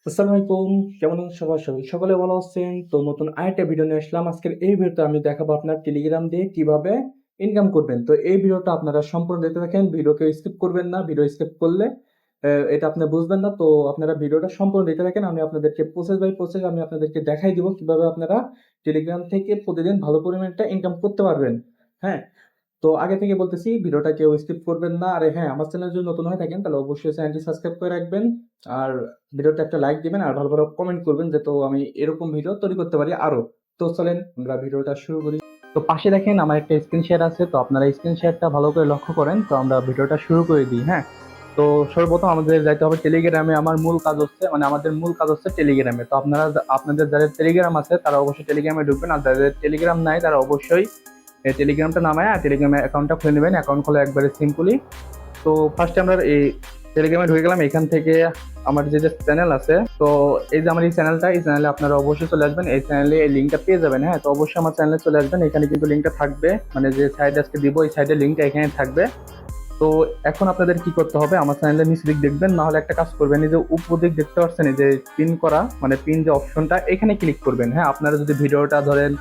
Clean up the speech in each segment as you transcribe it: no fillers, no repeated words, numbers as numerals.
আসসালামু আলাইকুম। কেমন আছেন সবাই? সকলে ভালো আছেন? তো নতুন আরেকটা ভিডিও নিয়ে আসলাম। আজকের এই ভিডিওতে আমি দেখাবো আপনার টেলিগ্রাম দিয়ে কিভাবে ইনকাম করবেন। তো এই ভিডিওটা আপনারা সম্পূর্ণ দেখতে থাকেন। ভিডিও কেউ স্কিপ করবেন না। ভিডিও স্কিপ করলে এটা আপনি বুঝবেন না। তো আপনারা ভিডিওটা সম্পূর্ণ দেখতে থাকেন। আমি আপনাদেরকে প্রসেস বাই প্রসেস আমি আপনাদেরকে দেখাই দিব কিভাবে আপনারা টেলিগ্রাম থেকে প্রতিদিন ভালো পরিমাণে একটা ইনকাম করতে পারবেন। হ্যাঁ? তো আগে থেকে বলতেছি ভিডিওটা কেউ স্কিপ করবেন না। আর হ্যাঁ, আমার চ্যানেলে যদি নতুন হয়ে থাকেন তাহলে অবশ্যই চ্যানেলটি সাবস্ক্রাইব করে রাখবেন। আর ভিডিওতে একটা লাইক দিবেন আর ভালো, ভালো কমেন্ট করবেন যাতে আমি এরকম ভিডিও তৈরি করতে পারি আরো। তো চলেন আমরা ভিডিওটা শুরু করি। তো পাশে দেখেন আমার একটা স্ক্রিন শেয়ার আছে। তো আপনারা স্ক্রিন শেয়ারটা ভালো করে লক্ষ্য করেন। তো আমরা ভিডিওটা শুরু করে দিই, হ্যাঁ? তো সর্বপ্রথম আমাদের যাইতে হবে টেলিগ্রামে। আমার মূল কাজ হচ্ছে আমাদের মূল কাজ হচ্ছে টেলিগ্রামে। তো আপনাদের যাদের টেলিগ্রাম আছে তারা অবশ্যই টেলিগ্রামে ঢুকবেন। আর যাদের টেলিগ্রাম নাই তারা অবশ্যই এই টেলিগ্রামটা নামায় টেলিগ্রামে অ্যাকাউন্টটা খুলে নেবেন। অ্যাকাউন্ট খোলা একবারে সিম্পলি। তো ফার্স্টে আমরা এই টেলিগ্রামে ঢুকে গেলাম। এখান থেকে আমার যে চ্যানেল আছে, তো এই যে আমার এই চ্যানেলে আপনারা অবশ্যই চলে আসবেন। এই চ্যানেলে এই লিঙ্কটা পেয়ে যাবেন, হ্যাঁ? তো অবশ্যই আমার চ্যানেলে চলে আসবেন। এখানে কিন্তু লিঙ্কটা থাকবে, মানে যে সাইড আজকে দিব এই সাইডের লিঙ্কটা এখানে থাকবে। তো এখন আপনাদের কি করতে হবে, আমার চ্যানেলের নিচে দিক দেখবেন, না হলে একটা কাজ করবেন, এই যে উপর দিক দেখতে পাচ্ছেন এই যে পিন করা, মানে পিন যে অপশনটা, এখানে ক্লিক করবেন। হ্যাঁ, আপনারা যদি ভিডিওটা ধরেন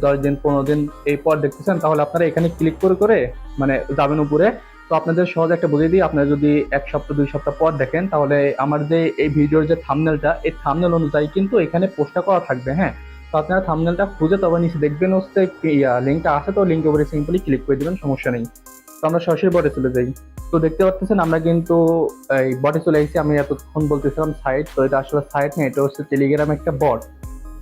10 দিন 15 দিন এই পর দেখতেছেন, তাহলে আপনারা এখানে ক্লিক করে করে মানে যাবেন উপরে। তো আপনাদের সহজ একটা বুঝিয়ে দিই, আপনারা যদি 1 সপ্তাহ 2 সপ্তাহ পর দেখেন, তাহলে আমার যে এই ভিডিওর যে থাম্বনেলটা, এই থাম্বনেল অনুযায়ী কিন্তু এখানে পোস্টটা করা থাকবে, হ্যাঁ? তো আপনারা থাম্বনেলটা খুঁজে তবে নিচে দেখবেন হচ্ছে লিঙ্কটা আছে, তো লিঙ্কের উপরে সিম্পলি ক্লিক করে দিবেন, সমস্যা নেই। তো আমরা সরাসরি বটে চলে যাই। তো দেখতে পাচ্ছেন আমরা কিন্তু এই বটে চলে এসেছি। আমি এতক্ষণ বলতেছিলাম সাইট, তো এটা আসলে সাইট না, এটা হচ্ছে টেলিগ্রাম একটা বট।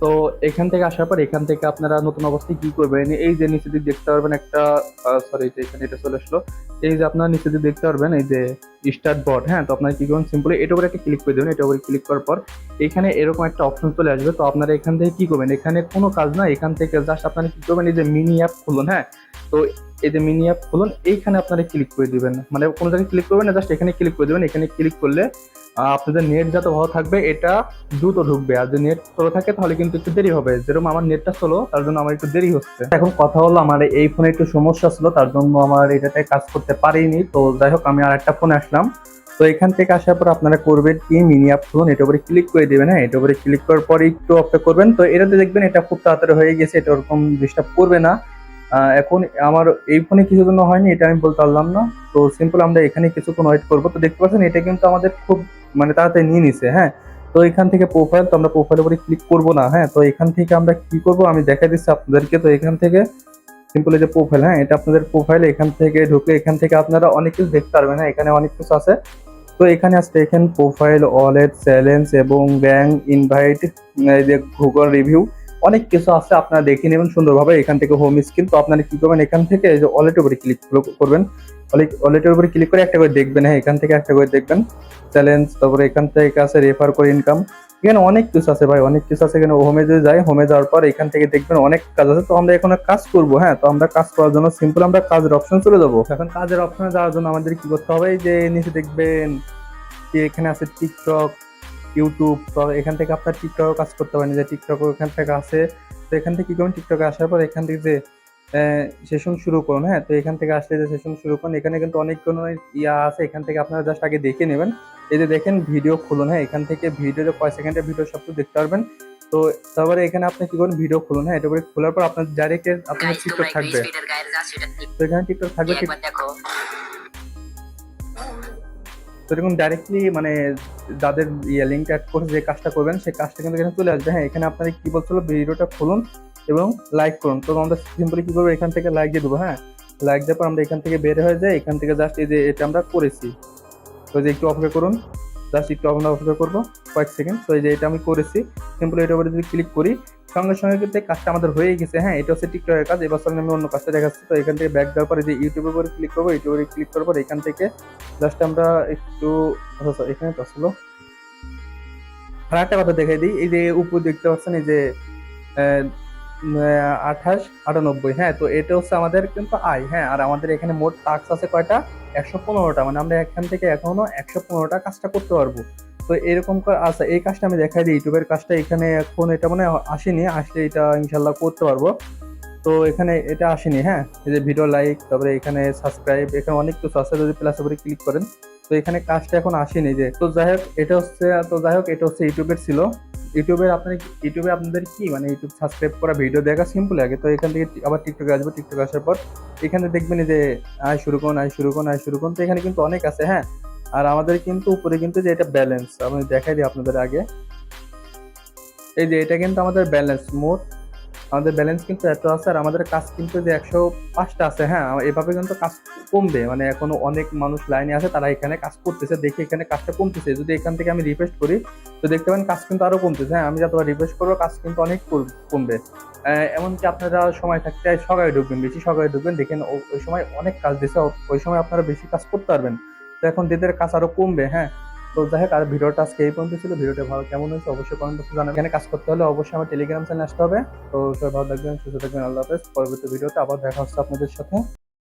তো এখান থেকে আসার পর এখান থেকে আপনারা নতুন অবস্থায় কি করবেন, এই যে নিচে দিকে দেখতে পারবেন একটা, সরি যে এখানে এটা চলে আসলো, এই যে আপনারা নিচে দিকে দেখতে পারবেন এই যে স্টার্ট বট, হ্যাঁ? তো আপনারা কি করবেন, সিম্পলি এটার উপরে একটা ক্লিক করে দেবেন। এটার উপরে ক্লিক করার পর এখানে এরকম একটা অপশন চলে আসবে। তো আপনারা এখান থেকে কি করবেন, এখানে কোনো কাজ না, এখান থেকে জাস্ট আপনারা কি করবেন, এই যে মিনি অ্যাপ খুলুন, হ্যাঁ? তো এই যে মিনি অ্যাপ খুলুন, এইখানে আপনারা ক্লিক করে দিবেন, মানে কোনো জায়গায় ক্লিক করবেন না, জাস্ট এখানে ক্লিক করে দেবেন। এখানে ক্লিক করলে আপনাদের নেট যত ভালো থাকবে এটা দ্রুত ঢুকবে, আর যদি নেট স্লো থাকে তাহলে কিন্তু একটু দেরি হবে। যেরকম আমার নেটটা স্লো, তার জন্য আমার একটু দেরি হচ্ছে। এখন কথা হলো, আমার এই ফোনে একটু সমস্যা ছিল, তার জন্য আমার এটাতে কাজ করতে পারিনি। তো যাই হোক, আমি আর একটা ফোনে আসলাম। তো এখান থেকে আসার পর আপনারা করবেন কি, মিনি অ্যাপ খুলুন, এটার উপরে ক্লিক করে দিবেন, হ্যাঁ? এটার উপরে ক্লিক করার পর একটু অপেক্ষা করবেন। তো এটাতে দেখবেন এটা খুব তাড়াতাড়ি হয়ে গেছে, এটা ওরকম ডিস্টার্ব করবে না। এখন আমার এই ফোনে কিছু জন্য হয়নি, এটা আমি বলতে পারলাম না। তো সিম্পল আমরা এখানে কিছুক্ষণ ওয়েট করবো। তো দেখতে পাচ্ছেন এটা কিন্তু আমাদের খুব মানে তাড়াতাড়ি নিয়ে নিছে, হ্যাঁ? তো এখান থেকে প্রোফাইল, তো আমরা প্রোফাইলের উপরে ক্লিক করবো না, হ্যাঁ? তো এখান থেকে আমরা কি করব আমি দেখাই দিচ্ছি আপনাদেরকে। তো এখান থেকে সিম্পল এই যে প্রোফাইল, হ্যাঁ? এটা আপনাদের প্রোফাইল, এখান থেকে ঢুকে এখান থেকে আপনারা অনেক কিছু দেখতে পারবেন, হ্যাঁ? এখানে অনেক কিছু আছে। তো এখানে আসতে এখানে প্রোফাইল, ওয়ালেট, চ্যালেঞ্জ এবং ব্যাংক ইনভাইট, এই যে গুগল রিভিউ, অনেক কিছু আছে, আপনারা দেখে নেবেন সুন্দরভাবে। এখান থেকে হোম স্ক্রিন, তো আপনারা কি করবেন, এখান থেকে এই যে ওয়ালেটের উপরে ক্লিক করবেন। ওয়ালেটের উপরে ক্লিক করে একটা করে দেখবেন, হ্যাঁ? এখান থেকে একটা করে দেখবেন চ্যালেঞ্জ, তারপরে এখান থেকে আছে রেফার করে ইনকাম। এখানে অনেক কিছু আছে ভাই, অনেক কিছু আছে। এখানে হোমে যদি যাই, হোমে যাওয়ার পর এখান থেকে দেখবেন অনেক কাজ আছে। তো আমরা এখন কাজ করবো, হ্যাঁ? তো আমরা কাজ করার জন্য সিম্পল আমরা কাজের অপশন চলে যাবো। এখন কাজের অপশনে যাওয়ার জন্য আমাদের কি করতে হবে, এই যে নিচে দেখবেন যে এখানে আছে টিকটক, ইউটিউব। তো এখান থেকে আপনার টিকটকও কাজ করতে পারেন, যে টিকটক এখান থেকে আছে। তো এখান থেকে কি করবেন, টিকটকে আসার পর এখান থেকে যে সেশন শুরু করুন, হ্যাঁ? তো এখান থেকে আসলে যে সেশন শুরু করুন, এখানে কিন্তু অনেকগুলো ইয়া আছে। এখান থেকে আপনারা জাস্ট আগে দেখে নেবেন। এই যে দেখেন ভিডিও খুলুন, হ্যাঁ? এখান থেকে ভিডিওতে কয় সেকেন্ডের ভিডিও সব কিছু দেখতে পারবেন। তো তারপরে এখানে আপনি কি করুন, ভিডিও খুলুন, হ্যাঁ? এটা করে খোলার পর আপনার ডাইরেক্ট আপনার টিকটক থাকবে। তো এখানে টিকটক থাকবে, তো এরকম ডাইরেক্টলি মানে যাদের লিঙ্ক অ্যাড করে যে কাজটা করবেন সেই কাজটা কিন্তু এখানে চলে আসবে, হ্যাঁ? এখানে আপনাদের কি বলছিল, ভিডিওটা খুলুন এবং লাইক করুন। তো আমরা সিম্পলি কি করবো, এখান থেকে লাইক দিয়ে দেবো, হ্যাঁ? লাইক দেওয়ার পর আমরা এখান থেকে বের হয়ে যাই। এখান থেকে জাস্ট এই যে এটা আমরা করেছি, তো যে একটু অপেক্ষা করুন, জাস্ট একটু আমরা অপেক্ষা করবো কয়েক সেকেন্ড। তো এই যে এটা আমি করেছি, সিম্পলি এটার উপরে যদি ক্লিক করি, সঙ্গে সঙ্গে কিন্তু এই কাজটা আমাদের হয়ে গেছে, হ্যাঁ? এটা হচ্ছে টিকটকের কাজ। এবার আমি অন্য কাজটা দেখাচ্ছি। তো এখান থেকে ব্যাক দেওয়ার পরে যে ইউটিউবের উপরে ক্লিক করবো, ইউটিউবে ক্লিক করার পর এখান থেকে জাস্ট আমরা একটু, আচ্ছা এখানে তো আসলো আর একটা কথা দেখাই দিই। এই যে উপর দেখতে পাচ্ছেন এই যে 28 98, হ্যাঁ? তো এটা হচ্ছে আমাদের কিন্তু আয়, হ্যাঁ? আর আমাদের এখানে মোট টাস্ক আছে কয়টা, 115টা, মানে আমরা এখান থেকে এখনো 115টা কাজটা করতে পারবো। তো এরকম আচ্ছা এই কাজটা আমি দেখাই দিই, ইউটিউবের কাজটা এখানে এখন এটা মানে আসেনি, আসলে এটা ইনশাল্লাহ করতে পারবো। তো এখানে এটা আসেনি, হ্যাঁ? এই যে ভিডিও লাইক, তারপরে এখানে সাবস্ক্রাইব, এখানে অনেক কিছু আছে। যদি প্লাস উপরে ক্লিক করেন, তো এখানে কাজটা এখন আসেনি যে, তো যাই হোক এটা হচ্ছে ইউটিউবের ছিল। ইউটিউবে আপনাদের কি মানে ইউটিউব সাবস্ক্রাইব করা ভিডিও দেখা সিম্পল আগে। তো এখান থেকে আবার টিকটকে আসবো, টিকটকে আসার পর এখানে দেখবেন এই যে আয় শুরু করুন। তো এখানে কিন্তু অনেক আছে, হ্যাঁ। আর আমাদের কিন্তু উপরে কিন্তু যে এটা ব্যালেন্স আমি দেখাই দিই আপনাদের আগে। এই যে এটা কিন্তু আমাদের ব্যালেন্স মোট, আমাদের ব্যালেন্স কিন্তু এত আছে। আর আমাদের কাজ কিন্তু যে 105টা আছে, হ্যাঁ। এভাবে কিন্তু কাজ কমবে, মানে এখনো অনেক মানুষ লাইনে আছে, তারা এখানে কাজ করতেছে, দেখি এখানে কাজটা কমতেছে। যদি এখান থেকে আমি রিফ্রেশ করি তো দেখতে পাবেন কাজ কিন্তু আরো কমতেছে, হ্যাঁ। আমি যতবার রিফ্রেশ করবো কাজ কিন্তু অনেক কমবে। এমনকি আপনারা সময় থাকতে সকালে ঢুকবেন, বেশি সকালে ঢুকবেন, দেখেন ওই সময় অনেক কাজ দিছে, ওই সময় আপনারা বেশি কাজ করতে পারবেন। তো এখন দিদের কাজ আরো কমবে, হ্যাঁ। তো যাই হোক, আর ভিডিওটা আজকে এই পর্যন্ত ছিল। ভিডিওটা ভালো কেমন হয়েছে অবশ্যই কমেন্ট বক্সে জানাবেন। এখানে কাজ করতে হলে অবশ্যই আমার টেলিগ্রাম চ্যানেলে আসতে হবে। তো সবাই ভালো থাকবেন, সুস্থ থাকবেন, আল্লাহ হাফেজ। পরবর্তী ভিডিওতে আবার দেখা হচ্ছে আপনাদের সাথে।